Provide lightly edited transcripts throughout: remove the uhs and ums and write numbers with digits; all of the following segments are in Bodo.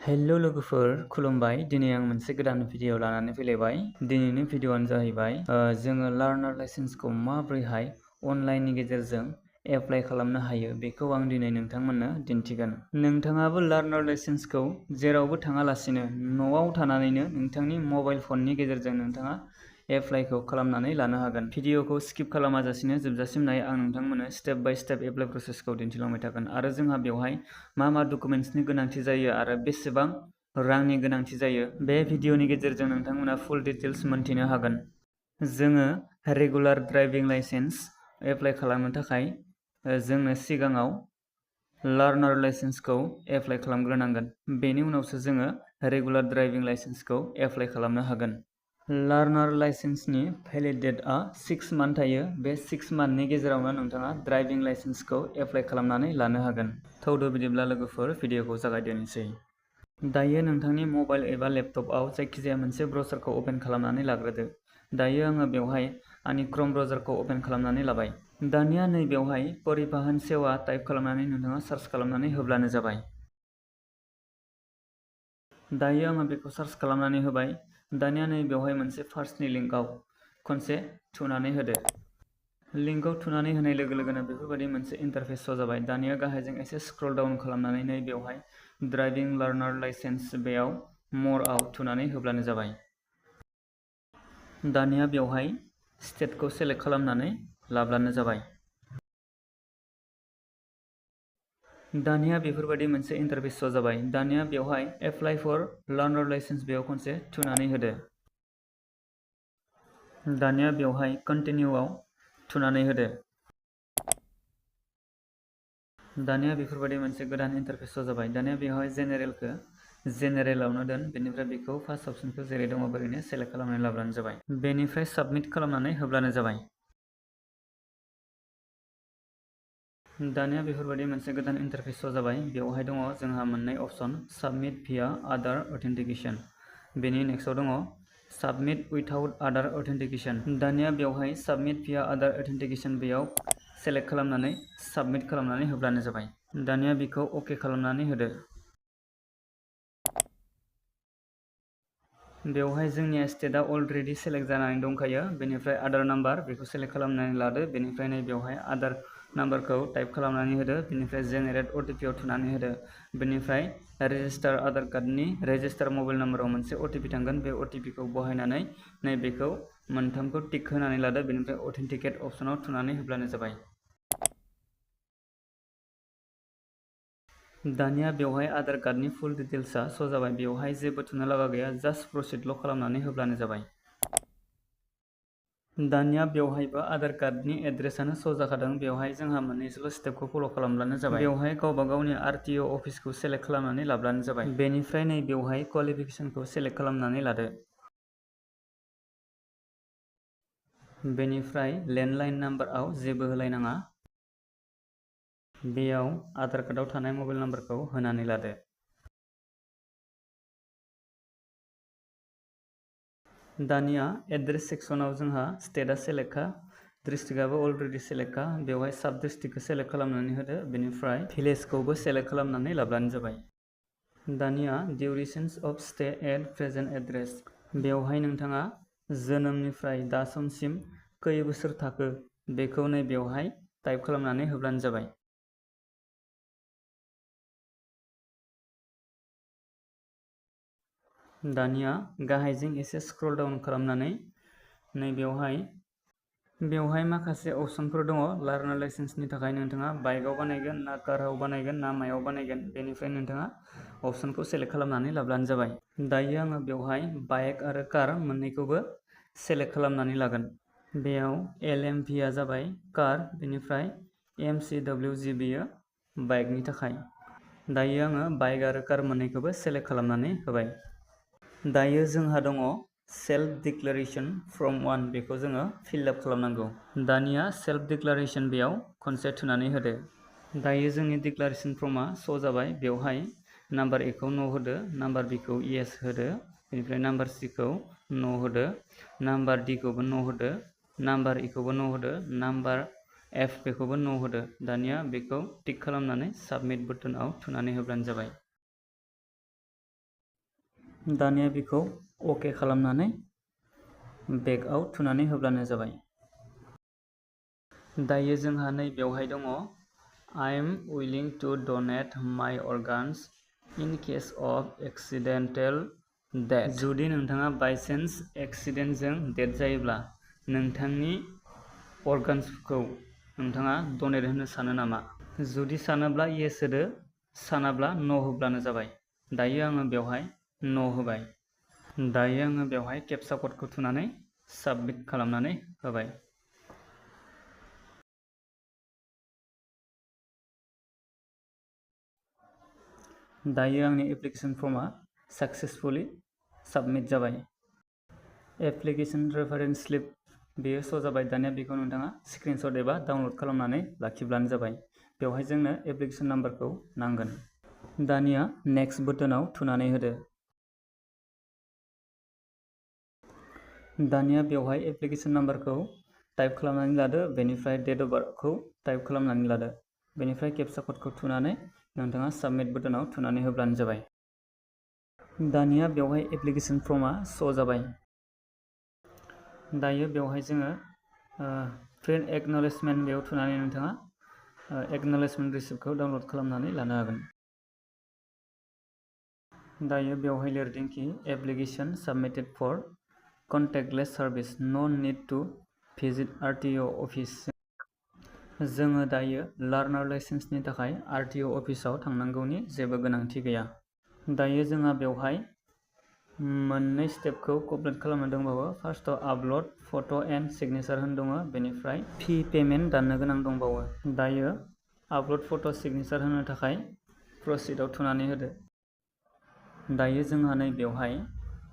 हेलो लोगोफोर खुलुमबाय। दिनै आं मोनसे गोदान भिडिअ लानानै फैलायबाय। दिनैनि भिडिअआनो जाहैबाय जोङो लार्नार लाइसेन्सखौ माबोरैहाय अनलाइननि गेजेरजों एप्लाइ खालामनो हायो बेखौ आं दिनै नोंथांमोननो दिन्थिगोन। नोंथाङाबो लार्नार लाइसेन्सखौ जेरावबो थाङालासिनो न'आव थानानैनो नोंथांनि मबाइल फननि गेजेरजों नोंथाङा एप्लाइखौ खालामनानै लानो हागोन। भिडिअखौ स्किप खालामाजासिनो जोबजासिम नाय। आं नोंथांमोननो स्टेप बाय स्टेप एप्लाइ प्रसेसखौ दिन्थिलांबाय थागोन आरो जोंहा बेवहाय मा डकुमेन्ट्सनि गोनांथि जायो आरो बेसेबां रांनि गोनांथि जायो बे भिडिअनि गेजेरजों नोंथांमोना फुल डिटेल्स मोनथिनो हागोन। जोङो रेगुलार ड्राइभिं लाइसेन्स एप्लाइ खालामनो थाखाय जोंनो सिगाङाव लार्नार लाइसेन्सखौ एप्लाइ खालामग्रोनांगोन। बेनि उनावसो जोङो रेगुलार ड्राइभिं लाइसेन्सखौ एप्लाइ खालामनो हागोन। लार्नार लाइसेन्सनि भेलिड डेटआ 6 मान्थ थायो। बे 6 मान्थनि गेजेरावनो नोंथाङा ड्राइभिं लाइसेन्सखौ एप्लाइ खालामनानै लानो हागोन। थौदो बिदिब्ला लोगोफोर भिडिअखौ जागायदेरनोसै। दायो नोंथांनि मबाइल एबा लेपटपआव जायखिजाया मोनसे ब्राउजारखौ अपेन खालामनानै लाग्रोदो। दायो आङो बेवहाय आंनि क्रोम ब्राउजारखौ अपेन खालामनानै लाबाय। दानिया नैबेवहाय परिबहन सेवा टाइप खालामनानै नोंथाङा सार्च खालामनानै होब्लानो जाबाय। दायो आङो बेखौ सार्च खालामनानै होबाय। दानिया नैबेवहाय मोनसे फार्स्टनि लिंकआव खनसे थुनानै होदो। लिंकआव थुनानै होनाय लोगो लोगोनो बेफोरबायदि मोनसे इन्टारफेस जाबाय। दानिया गाहायजों एसे स्क्रल डाउन खालामनानै नैबेवहाय ड्राइभिं लार्नार लाइसेन्स बेयाव मरआव थुनानै होब्लानो जाबाय। दानिया बेवहाय स्टेटखौ सेलेक्ट खालामनानै लाब्लानो जाबाय। दानिया बेफोरबायदि मोनसे इन्टारफेस जाबाय। दानिया बेवहाय एप्लाइ फर लार्नार लाइसेन्स बेयाव खनसे थुनानै होदो। दानिया बेवहाय कन्टिनिउआव थुनानै होदो। दानिया बेफोरबायदि मोनसे गोदान इन्टारफेस जाबाय। दानिया बेवहाय जेनेरेलखौ जेनेरेलावनो दोन। बेनिफ्राय बेखौ फार्स्ट अप्सनखौ जेरै दङ ओरैनो सेलेक्ट खालामनानै लाब्लानो जाबाय। बेनिफ्राय साबमिट खालामनानै होब्लानो जाबाय। दानिया बेफोरबायदि मोनसे गोदान इन्टारफेस जाबाय। बेवहाय दङ जोंहा मोननै अप्सन साबमिट भिया आदार अथेन्टिकेसन। बेनि नेक्स्टआव दङ साबमिट उइथाउट आदार अथेन्टिकेसन। दानिया बेवहाय साबमिट भिया आदार अथेन्टिकेसन बेयाव सेलेक्ट खालामनानै साबमिट खालामनानै होब्लानो जाबाय। दानिया बेखौ अके खालामनानै होदो। बेवहाय जोंनिया स्टेटआ अलरेडि सेलेक्ट जानानै दंखायो। बेनिफ्राय आधार नाम्बार बेखौ सेलेक्ट खालामनानै लादो। बेनिफ्राय नै बेवहाय आधार नाम्बारखौ टाइप खालामनानै होदो। बेनिफ्राय जेनेरेट अटिपिआव थुनानै होदो। बेनिफ्राय रेजिस्टार आधार कार्डनि रेजिस्टार मबाइल नाम्बाराव मोनसे अटिपि थांगोन। बे अटिपिखौ बहायनानै नैबेखौ मोनथामखौ टिक होनानै लादो। बेनिफ्राय अथेन्टिकेट अप्सनाव थुनानै होब्लानो जाबाय। दानिया बेवहाय आधार कार्डनि फुल डिटेल्सआ श' जाबाय। बेवहाय जेबो थुनो लागा गैया, जास्ट प्रसिडल' खालामनानै होब्लानो जाबाय। दानिया बेवहायबो आधार कार्डनि एड्रेसानो श' जाखादों। बेवहाय जोंहा मोननैसोल' स्टेपखौ फल' खालामब्लानो जाबाय। बेवहाय गावबा गावनि आरटिअ अफिसखौ सेलेक्ट खालामनानै लाब्लानो जाबाय। बेनिफ्राय नै बेवहाय क्वालिफिकेसनखौ सेलेक्ट खालामनानै लादो। बेनिफ्राय लेन्डलाइन नाम्बाराव जेबो होलायनाङा। बेयाव आधार कार्डआव थानाय मबाइल नाम्बारखौ होनानै लादो। दानिया एड्रेस सेक्सनाव जोंहा स्टेटआ सेलेक्टखा, डिस्ट्रिक्टआबो अलरेडि सेलेक्टखा। बेवहाय साब डिस्ट्रिक्टखौ सेलेक्ट खालामनानै होदो। बेनिफ्राय भिलेजखौबो सेलेक्ट खालामनानै लाब्लानो जाबाय। दानिया durations of stay at present address बेवहाय नोंथाङा जोनोमनिफ्राय दा समसिम खै बोसोर थाखो बेखौ नै बेवहाय टाइप खालामनानै होब्लानो जाबाय। दानिया गाहायजों एसे स्क्रल डाउन खालामनानै नै बेवहाय माखासे अपसनफोर दङ। लार्नार लाइसेन्सनि थाखाय नोंथाङा बाइकआव बानायगोन ना कारआव बानायगोन ना मायाव बानायगोन बेनिफ्राय नोंथाङा अपसनखौ सेलेक्ट खालामनानै लाब्लानो जाबाय। दायो आङो बेवहाय बाइक आरो कार मोननैखौबो सेलेक्ट खालामनानै लागोन। बेयाव LMVआ जाबाय कार, बेनिफ्राय MCWG बेयो बाइकनि थाखाय। दायो आङो बाइक आरो कार मोननैखौबो सेलेक्ट खालामनानै होबाय। दायो जोंहा दङ सेल्फ डिक्लारेशन फर्म 1 बेखौ जोङो फिल आप खालामनांगौ। दानिया सेल्फ डिक्लारेशन बेयाव खनसे थुनानै होदो। दायो जोंनि डिक्लारेशन फर्मआ श' जाबाय। बेवहाय नाम्बार ए खौ नो होदो, नाम्बार बि खौ येस होदो, बेनिफ्राय नाम्बार सि खौ नो होदो, नाम्बार डि खौबो नो होदो, नाम्बार इ खौबो नो होदो, नाम्बार एफ बेखौबो नो होदो। दानिया बेखौ टिक खालामनानै साबमिट बाटोनाव थुनानै होब्लानो जाबाय। दानिया बेखौ अके खालामनानै बेकआव थुनानै होब्लानो जाबाय। दायो जोंहा नै बेवहाय दङ I am willing to donate my organs in case of accidental death। जुदि नोंथाङा बायचान्स एक्सिडेन्टजों डेथ जायोब्ला नोंथांनि अर्गान्सखौ नोंथाङा डनेट होनो सानो नामा? जुदि सानोब्ला येस होदो, सानाब्ला न' होब्लानो जाबाय। दायो आङो बेवहाय न' होबाय। दायो आङो बेवहाय केपचा क'डखौ थुनानै साबमिट खालामनानै होबाय। दायो आंनि एप्लिकेसन फर्मआ साक्सेसफुली साबमिट जाबाय। एप्लिकेसन रेफारेन्स स्लिप बेयो श' जाबाय। दानिया बेखौ नोंथाङा स्क्रिनशट एबा डाउनलड खालामनानै लाखिब्लानो जाबाय। बेवहाय जोंनो एप्लिकेसन नाम्बारखौ नांगोन। दानिया नेक्स्ट बोटोनाव थुनानै होदो। दानिया बेवहाय एप्लिकेसन नाम्बारखौ टाइप खालामनानै लादो, बेनिफ्राय डेट अफ बार्थखौ टाइप खालामनानै लादो, बेनिफ्राय केपचा क'डखौ थुनानै नोंथाङा साबमिट बोटोनाव थुनानै होब्लानो जाबाय। दानिया बेवहाय एप्लिकेसन फर्मआ श' जाबाय। दायो बेवहाय जोङो प्रिन्ट एक्न'लेजमेन्ट बेयाव थुनानै नोंथाङा एक्न'लेजमेन्ट रिसिप्टखौ डाउनलड खालामनानै लानो हागोन। दायो बेवहाय लिरदोंखि एप्लिकेसन साबमिटेड फर कन्टेक्टलेस सार्भिस, नो नीड टु भिजिट आरटिअ अफिस। जोङो दायो लार्नार लाइसेन्सनि थाखाय आरटिअ अफिसाव थांनांगौनि जेबो गोनांथि गैया। दायो जोंहा बेवहाय मोननै स्टेपखौ कमप्लिट खालामनो दंबावो। फार्स्टआव आपल'ड फट' एन्ड सिगनेचार होन दङ, बेनिफ्राय फी पेमेन्ट दाननो गोनां दंबावो। दायो आपल'ड फट' सिगनेचार होनो थाखाय प्रसिडआव थुनानै होदो। दायो जोंहा नै बेवहाय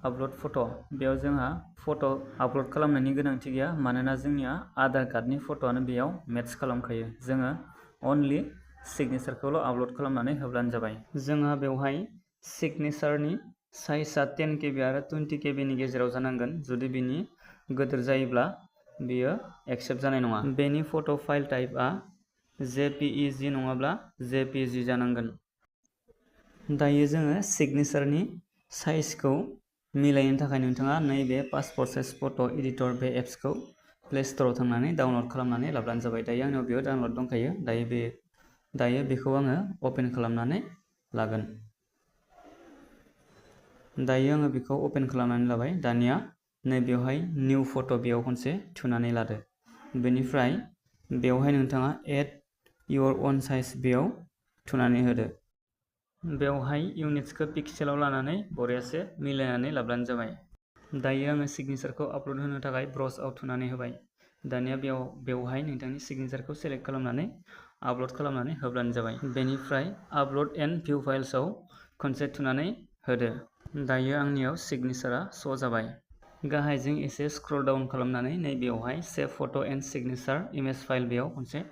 आपल'ड फट', बेयाव जोंहा फट' आपल'ड खालामनायनि गोनांथि गैया, मानोना जोंनिया आधार कार्डनि फट'आनो बेयाव मेट्स खालामखायो। जोङो अनलि सिगनेचारखौल' आपल'ड खालामनानै होब्लानो जाबाय। जोंहा बेवहाय सिगनेचारनि साइजआ 10 KB आरो 20 KB नि गेजेराव जानांगोन। जुदि बिनि गोदोर जायोब्ला बियो एक्सेप्ट जानाय नङा। बेनि फट' फाइल टाइपआ JPEG नङाब्ला JPG जानांगोन। दायो जोङो सिगनेचारनि साइजखौ मिलायनो थाखाय नोंथाङा नैबे पासपर्ट साइज फट' एडिटर बे एप्सखौ प्ले स्ट'राव थांनानै डाउनलड खालामनानै लाब्लानो जाबाय। दायो आंनाव बेयाव डाउनलड दंखायो। दायो बेखौ आङो अपेन खालामनानै लागोन। दायो आङो बेखौ अपेन खालामनानै लाबाय। दानिया नैबेवहाय निउ फट' बेयाव खनसे थुनानै लादो। बेनिफ्राय बेवहाय नोंथाङा एड इयर अन साइज बेयाव थुनानै होदो। बेवहाय इउनिट्सखौ पिक्सेलाव लानानै बरियासे मिलायनानै लाब्लानो जाबाय। दायो आङो सिगनेचारखौ आपल'ड होनो थाखाय ब्रशआव थुनानै होबाय। दानिया बेवहाय नोंथांनि सिगनेचारखौ सेलेक्ट खालामनानै आपल'ड खालामनानै होब्लानो जाबाय। बेनिफ्राय आपल'ड एन्ड भिउ फाइल्सआव खनसे थुनानै होदो। दायो आंनियाव सिगनेचारआ श' जाबाय। गाहायजों एसे स्क्रल डाउन खालामनानै नैबेयावहाय save photo' and signature image file बेयाव खनसे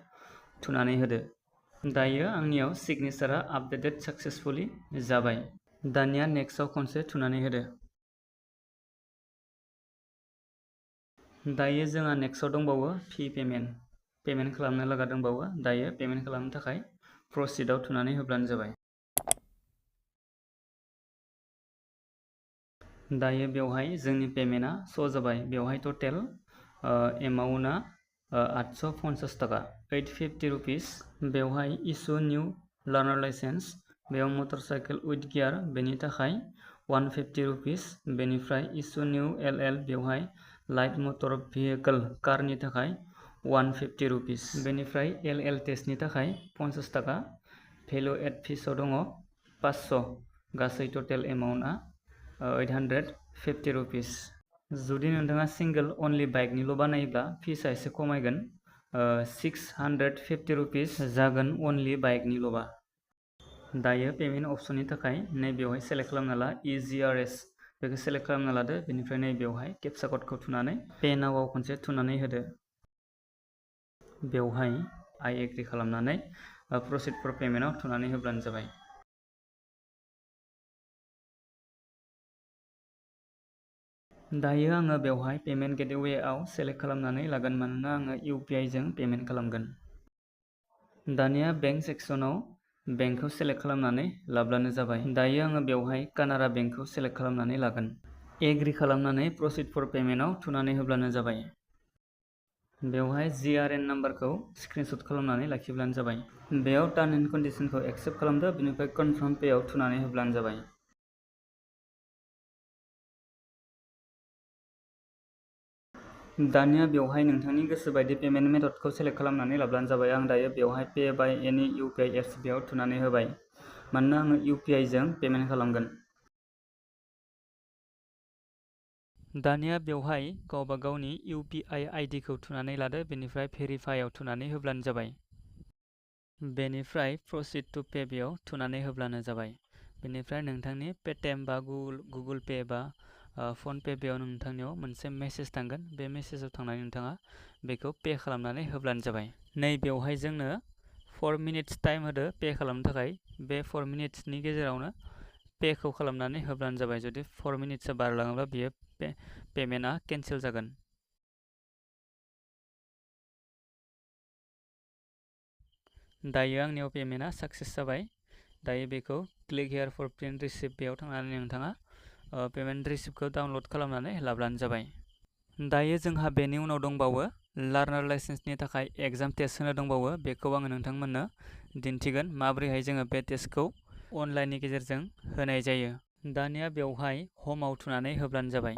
थुनानै होदो। दायो आंनियाव सिगनेचारआ आपडेटेड साक्सेसफुली जाबाय। दानिया नेक्स्टआव खनसे थुनानै होदो। दायो जोंहा नेक्स्टआव दंबावो फी पेमेन्ट खालामनो लागा दंबावो। दायो पेमेन्ट खालामनो थाखाय प्रसिडआव थुनानै होब्लानो जाबाय। दायो बेवहाय जोंनि पेमेन्टआ श' जाबाय। बेवहाय टटेल एमाउन्टआ 850 थाखा, 850 रुपिस। बेवहाय इस्यु निउ लार्नार लाइसेन्स, बेयाव मटरसाइकेल उइथ गियार बेनि थाखाय 150 रुपिस। बेनिफ्राय इस्यु निउ LL, बेवहाय लाइट मटर भेहिकल कारनि थाखाय 150 रुपिस। बेनिफ्राय LL टेस्टनि थाखाय 50 थाखा। भेलु एड फिसआव दङ 500। गासै टटेल एमाउन्टआ 850 रुपिस। जुदि नोंथाङा सिंगोल अनलि बाइकनिल' बानायोब्ला फिसआ एसे खमायगोन, 650 रुपिस जागोन अनलि बाइकनिल'बा। दायो पेमेन्ट अपसननि थाखाय नैबेवहाय सेलेक्ट खालामना ला EGRS, बेखौ सेलेक्ट खालामना लादो। बेनिफ्राय नैबेवहाय केपचा क'डखौ थुनानै पे नाउआव खनसे थुनानै होदो। बेवहाय आइ एग्रि खालामनानै प्रसिड फर पेमेन्टआव थुनानै होब्लानो जाबाय। दायो आङो बेवहाय पेमेन्ट गेटवेआव सेलेक्ट खालामनानै लागोन, मानोना आङो UPI जों पेमेन्ट खालामगोन। दानिया बेंक सेक्सनाव बेंकखौ सेलेक्ट खालामनानै लाब्लानो जाबाय। दायो आङो बेवहाय कानारा बेंकखौ सेलेक्ट खालामनानै लागोन। एग्रि खालामनानै प्रसिड फर पेमेन्टआव थुनानै होब्लानो जाबाय। बेवहाय GRN नाम्बारखौ स्क्रिनशट खालामनानै लाखिब्लानो जाबाय। बेयाव टार्म एन्ड कन्डिशनखौ एक्सेप्ट खालामदो, बेनिफ्राय कनफार्म पेआव थुनानै होब्लानो जाबाय। दानिया बेवहाय नोंथांनि गोसो बायदि पेमेन्ट मेथडखौ सेलेक्ट खालामनानै लाब्लानो जाबाय। आं दायो बेवहाय पे बाय एनि UPI एप्स बेयाव थुनानै होबाय, मानोना आङो UPI जों पेमेन्ट खालामगोन। दानिया बेवहाय गावबा गावनि UPI ID खौ थुनानै लादो, बेनिफ्राय भेरिफाइआव थुनानै होब्लानो जाबाय। बेनिफ्राय प्रसिड टु पे बेयाव थुनानै होब्लानो जाबाय। बेनिफ्राय नोंथांनि पेटिएम बा गुगल पे बा फनपे बेयाव नोंथांनियाव मोनसे मेसेज थांगोन। बे मेसेजाव थांनानै नोंथाङा बेखौ पे खालामनानै होब्लानो जाबाय। नै बेवहाय जोंनो 4 मिनिट्स टाइम होदो पे खालामनो थाखाय। बे 4 मिनिट्सनि गेजेरावनो पेखौ खालामनानै होब्लानो जाबाय। जुदि 4 मिनिट्सआ बारलाङोब्ला बियो पेमेन्टआ केन्सेल जागोन। दायो आंनियाव पेमेन्टआ साक्सेस जाबाय। दायो बेखौ क्लिक हियार फर प्रिन्ट रिसिप्ट बेयाव थांनानै नोंथाङा पेमेन्ट रिसिप्टखौ डाउनलड खालामनानै लाब्लानो जाबाय। दायो जोंहा बेनि उनाव दंबावो लार्नार लाइसेन्सनि थाखाय एग्जाम टेस्ट होनो दंबावो। बेखौ आङो नोंथांमोननो दिन्थिगोन माबोरैहाय जोङो बे टेस्टखौ अनलाइननि गेजेरजों होनाय जायो। दानिया बेवहाय हमाव थुनानै होब्लानो जाबाय।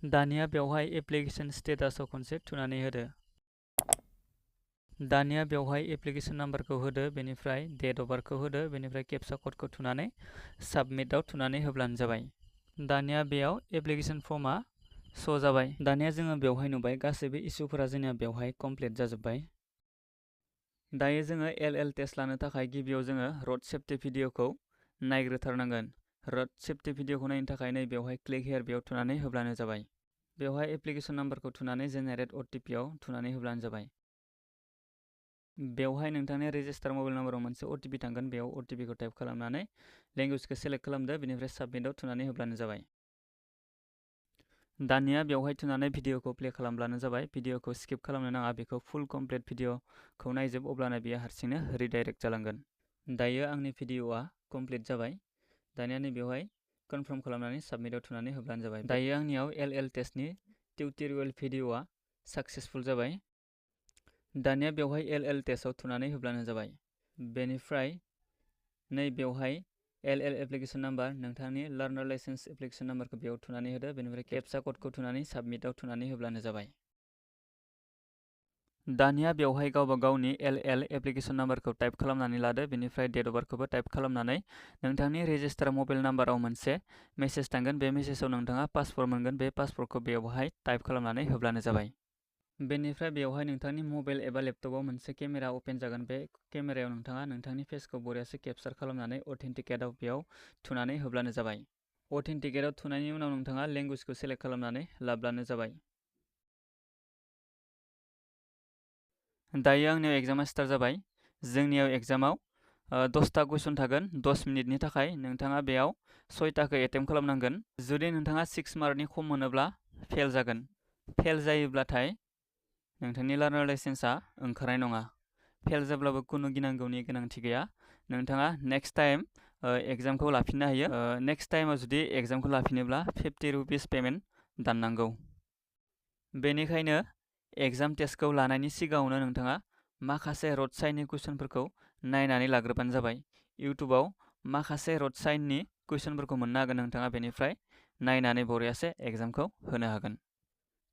दानिया बेवहाय एप्लिकेसन स्टेटासआव खनसे थुनानै होदो। दानिया बेवहाय एप्लिकेसन नाम्बारखौ होदो, बेनिफ्राय डेट अफ बार्थखौ होदो, बेनिफ्राय केपचा क'डखौ थुनानै साबमिटआव थुनानै होब्लानो जाबाय। दानिया बेयाव एप्लिकेसन फर्मआ श' जाबाय। दानिया जोङो बेवहाय नुबाय गासैबो इसुफोरा जोंनिया बेवहाय कमप्लिट जाजोब्बाय। दायो जोङो LL टेस्ट लानो थाखाय गिबियाव जोङो रड सेफ्टि भिडिअखौ नायग्रोथारनांगोन। रड सेफ्टि भिडिअखौ नायनो थाखाय नै बेवहाय क्लिक हियार बेयाव थुनानै होब्लानो जाबाय। बेवहाय एप्लिकेसन नाम्बारखौ थुनानै जेनेरेट OTP आव थुनानै होब्लानो जाबाय। बेवहाय नोंथांनि रेजिस्टार मबाइल नाम्बाराव मोनसे OTP थांगोन। बेयाव OTP खौ टाइप खालामनानै लेंगुवेजखौ सेलेक्ट खालामदो, बेनिफ्राय साबमिटआव थुनानै होब्लानो जाबाय। दानिया बेवहाय थुनानै भिडिअखौ प्ले खालामब्लानो जाबाय। भिडिअखौ स्किप खालामनो नाङा, बेखौ फुल कमप्लिट भिडिअखौ नायजोब, अब्लानो बेयो हारसिंनो रिडाइरेक्ट जालांगोन। दायो आंनि भिडिअआ कमप्लिट जाबाय। दानिया नै बेवहाय कनफार्म खालामनानै साबमिटआव थुनानै होब्लानो जाबाय। दायो आंनियाव LL टेस्टनि टिउटरियेल भिडिअआ साक्सेसफुल जाबाय। दानिया बेवहाय LL टेस्टआव थुनानै होब्लानो जाबाय। बेनिफ्राय नै बेवहाय LL एप्लिकेसन नाम्बार, नोंथांनि लार्नार लाइसेन्स एप्लिकेसन नाम्बारखौ बेयाव थुनानै होदो, बेनिफ्राय केपचा क'डखौ थुनानै साबमिटआव थुनानै होब्लानो जाबाय। दानिया बेवहाय गावबा गावनि LL एप्लिकेसन नाम्बारखौ टाइप खालामनानै लादो, बेनिफ्राय डेट अफ बार्थखौबो टाइप खालामनानै नोंथांनि रेजिस्टार मबाइल नाम्बाराव मोनसे मेसेज थांगोन। बे मेसेजाव नोंथाङा पासवर्ड मोनगोन। बे पासवर्डखौ बेवहाय टाइप खालामनानै होब्लानो जाबाय। बेनिफ्राय बेवहाय नोंथांनि मबाइल एबा लेपटपआव मोनसे केमेरा अपेन जागोन। बे केमेरायाव नोंथाङा नोंथांनि फेसखौ बरियासे केपचार खालामनानै अथेन्टिकेटआव बेयाव थुनानै होब्लानो जाबाय। अथेन्टिकेटआव थुनायनि उनाव नोंथाङा लेंगुवेजखौ सेलेक्ट खालामनानै लाब्लानो जाबाय। दायो आंनियाव एग्जामा स्टार्ट जाबाय। जोंनियाव एग्जामाव 10टा कुइसन थागोन 10 मिनिटनि थाखाय। नोंथाङा बेयाव 6टाखौ एटेम्प्ट खालामनांगोन। जुदि नोंथाङा 6 मार्कनि खम मोनोब्ला फेल जागोन। फेल जायोब्लाथाय नोंथांनि लार्नार लाइसेन्सआ ओंखारनाय नङा। फेल जाब्लाबो खुनु गिनांगौनि गोनांथि गैया। नोंथाङा नेक्स्ट टाइम एग्जामखौ लाफिननो हायो। नेक्स्ट टाइमाव जुदि एग्जामखौ लाफिनोब्ला 50 रुपिस पेमेन्ट दाननांगौ। बेनिखायनो एग्जाम टेस्टखौ लानायनि सिगाङावनो नोंथाङा माखासे रड साइननि कुइसनफोरखौ नायनानै लाग्रोबानो जाबाय। इउटुबाव माखासे रड साइननि कुइसनफोरखौ मोननो हागोन। नोंथाङा बेनिफ्राय नायनानै बरियासे एग्जामखौ होनो हागोन।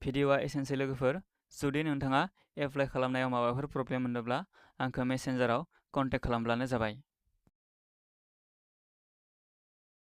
भिडिअआ एसेनोसै लोगोफोर। जुदि नोंथाङा एप्लाइ खालामनायाव माबाफोर प्रब्लेम मोनदोंब्ला आंखौ मेसेन्जाराव कन्टेक्ट खालामब्लानो जाबाय।